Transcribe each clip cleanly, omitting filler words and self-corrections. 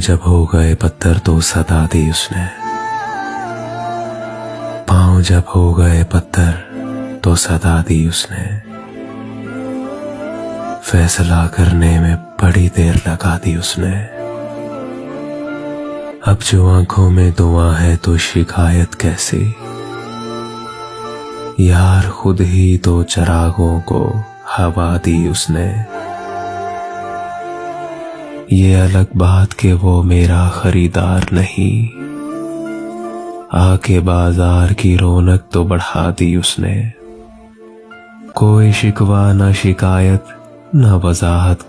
जब हो गए पत्थर तो सदा दी उसने। पाँव जब हो गए पत्थर तो सदा दी उसने। फैसला करने में बड़ी देर लगा दी उसने। अब जो आंखों में दुआ है तो शिकायत कैसी। यार खुद ही तो चरागों को हवा दी उसने। ये अलग बात कि वो मेरा खरीदार नहीं, आके बाजार की रौनक तो बढ़ा दी उसने। कोई शिकवा न शिकायत न वजाहत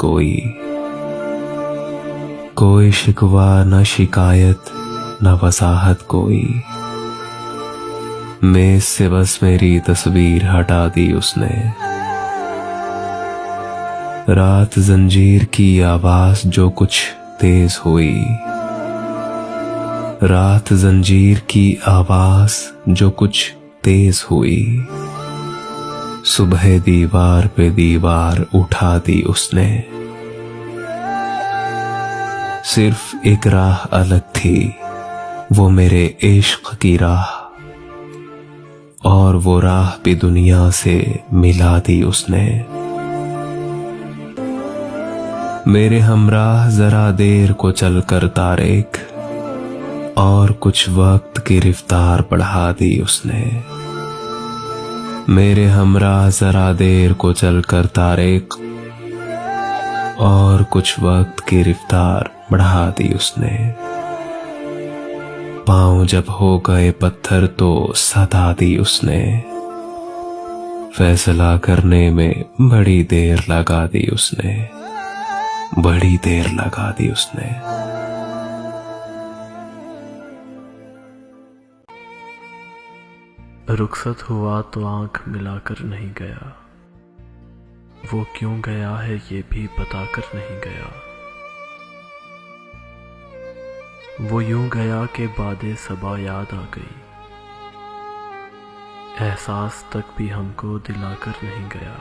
कोई शिकवा न शिकायत न वजाहत कोई। मेज से बस मेरी तस्वीर हटा दी उसने। रात जंजीर की आवाज जो कुछ तेज हुई। रात जंजीर की आवाज जो कुछ तेज हुई। सुबह दीवार पे दीवार उठा दी उसने। सिर्फ एक राह अलग थी, वो मेरे इश्क की राह, और वो राह भी दुनिया से मिला दी उसने। मेरे हमराह जरा देर को चलकर तारेक, और कुछ वक्त की रफ्तार बढ़ा दी उसने। मेरे हमराह जरा देर को चलकर तारेक, और कुछ वक्त की रफ्तार बढ़ा दी उसने। पाँव जब हो गए पत्थर तो सदा दी उसने। फैसला करने में बड़ी देर लगा दी उसने। बड़ी देर लगा दी उसने। रुखसत हुआ तो आंख मिलाकर नहीं गया, वो क्यों गया है ये भी बताकर नहीं गया। वो यूं गया कि बादे सबा याद आ गई, एहसास तक भी हमको दिलाकर नहीं गया।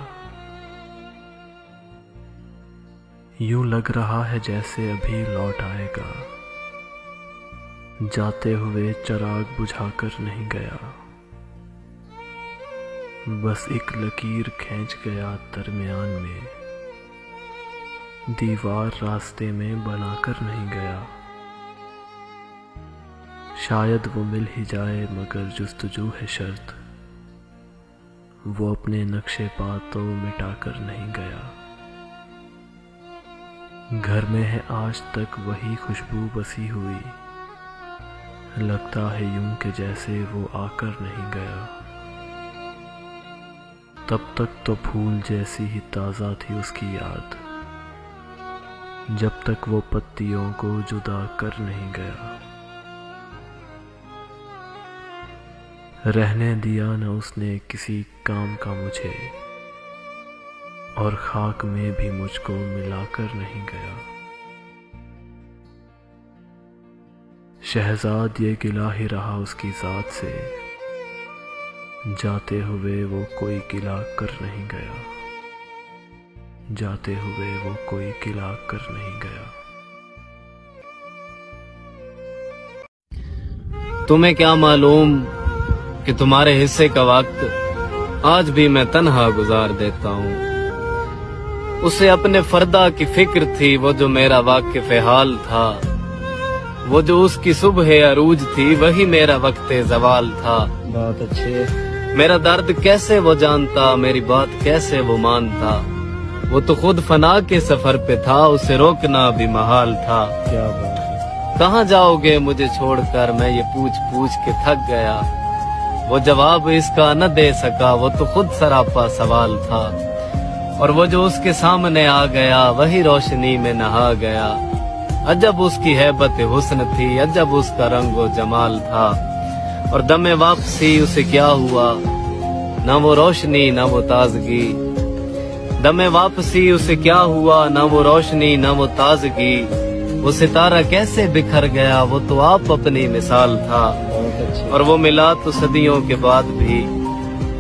यूं लग रहा है जैसे अभी लौट आएगा, जाते हुए चिराग बुझाकर नहीं गया। बस एक लकीर खींच गया दरमियान में, दीवार रास्ते में बनाकर नहीं गया। शायद वो मिल ही जाए मगर जुस्तजू है शर्त, वो अपने नक्शे पा तो मिटाकर नहीं गया। घर में है आज तक वही खुशबू बसी हुई, लगता है यूं कि जैसे वो आकर नहीं गया। तब तक तो फूल जैसी ही ताज़ा थी उसकी याद, जब तक वो पत्तियों को जुदा कर नहीं गया। रहने दिया न उसने किसी काम का मुझे, और खाक में भी मुझको मिलाकर नहीं गया। शहजाद ये गिला ही रहा उसकी जात से, जाते हुए वो कोई गिला कर नहीं गया। जाते हुए वो कोई गिला कर नहीं गया। तुम्हें क्या मालूम कि तुम्हारे हिस्से का वक्त आज भी मैं तन्हा गुजार देता हूँ। उसे अपने फर्दा की फिक्र थी, वो जो मेरा वाकिफ हाल था। वो जो उसकी सुबह अरूज थी, वही मेरा वक्त जवाल था। बहुत अच्छे। मेरा दर्द कैसे वो जानता, मेरी बात कैसे वो मानता। वो तो खुद फना के सफर पे था, उसे रोकना भी महाल था। क्या बात है। कहाँ जाओगे मुझे छोड़कर, मैं ये पूछ पूछ के थक गया। वो जवाब इसका न दे सका, वो तो खुद सरापा सवाल था। और वो जो उसके सामने आ गया, वही रोशनी में नहा गया। अजब उसकी हैबत हुस्न थी, अजब उसका रंगो जमाल था। और दमे वापसी उसे क्या हुआ, न वो रोशनी न वो ताजगी। दमे वापसी उसे क्या हुआ, न वो रोशनी न वो ताजगी। वो सितारा कैसे बिखर गया, वो तो आप अपनी मिसाल था। और वो मिला तो सदियों के बाद भी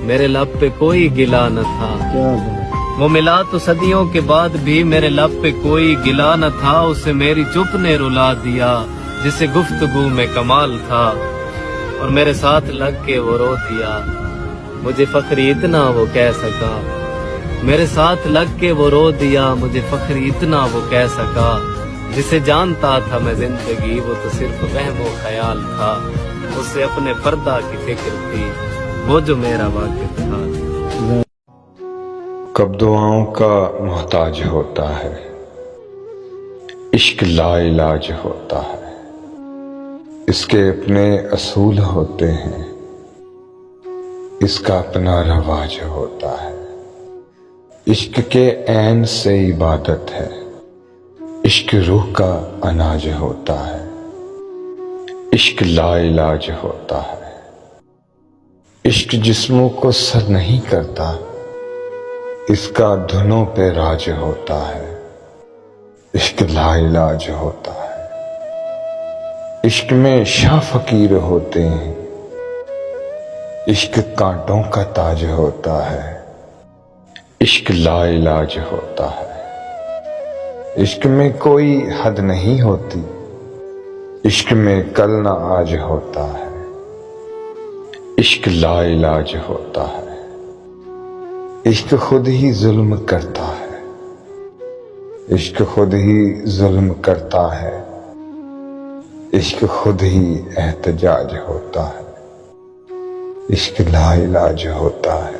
मेरे लब पे कोई गिला न था। वो मिला तो सदियों के बाद भी मेरे लब पे कोई गिला न था, उसे मेरी चुप ने रुला दिया जिसे गुफ्तगू में कमाल था, और मेरे साथ लग के वो रो दिया, मुझे फख्र इतना वो कह सका। मेरे साथ लग के वो रो दिया, मुझे फख्र इतना वो कह सका। जिसे जानता था मैं जिंदगी, वो तो सिर्फ वहमो ख्याल था, उससे अपने पर्दा की फिक्र थी, वो जो मेरा वाकिफ था। कब दुआओं का मोहताज होता है, इश्क लाइलाज होता है, इसके अपने असूल होते हैं, इसका अपना रवाज होता है। इश्क के ऐन से इबादत है, इश्क रूह का अनाज होता है, इश्क लाइलाज होता है। इश्क जिस्मों को सर नहीं करता, इसका धुनों पे राज होता है, इश्क लाइलाज होता है। इश्क में शाह फकीर होते हैं, इश्क कांटों का ताज होता है, इश्क लाइलाज होता है। इश्क में कोई हद नहीं होती, इश्क में कल ना आज होता है, इश्क लाइलाज होता है। इश्क खुद ही जुल्म करता है, इश्क खुद ही जुल्म करता है, इश्क खुद ही एहतजाज होता है, इश्क लाइलाज होता है।